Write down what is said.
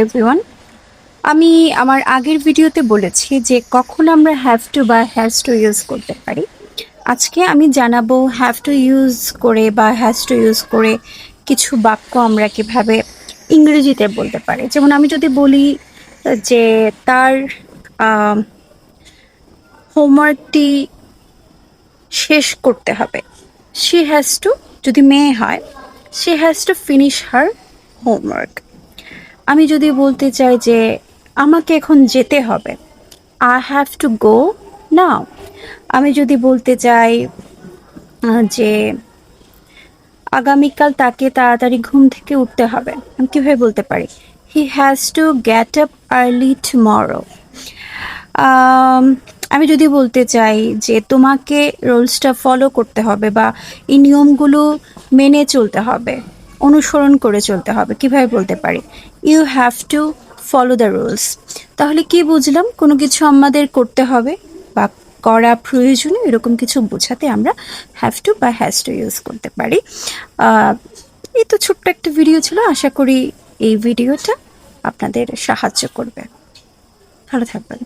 Everyone, আমি আমার আগের ভিডিওতে বলেছি যে কখন আমরা হ্যাভ টু বা হ্যাজ টু ইউজ করতে পারি। আজকে আমি জানাবো হ্যাভ টু ইউজ করে বা হ্যাজ টু ইউজ করে কিছু বাক্য আমরা কিভাবে ইংরেজিতে বলতে পারি। যেমন আমি যদি বলি যে তার হোমওয়ার্কটি শেষ করতে হবে, শি হ্যাজ টু। যদি মেয়ে হয়, she has to finish her homework. আমি যদি বলতে চাই যে আমাকে এখন যেতে হবে, আই হ্যাভ টু গো নাও। আমি যদি বলতে চাই যে আগামীকাল তাকে তাড়াতাড়ি ঘুম থেকে উঠতে হবে, আমি কিভাবে বলতে পারি? He has to get up early tomorrow. আমি যদি বলতে চাই যে তোমাকে রুলসটা ফলো করতে হবে বা এই নিয়মগুলো মেনে চলতে হবে, অনুসরণ করে চলতে হবে, কিভাবে বলতে পারি? You have to follow the rules. তাহলে কি বুঝলাম? কোনো কিছু আমাদের করতে হবে বা করা প্রয়োজনীয়, এরকম কিছু বোঝাতে আমরা হ্যাভ টু বা হ্যাজ টু ইউজ করতে পারি। এই তো ছোট্ট একটা ভিডিও ছিল, আশা করি এই ভিডিওটা আপনাদের সাহায্য করবে। ভালো থাকবেন।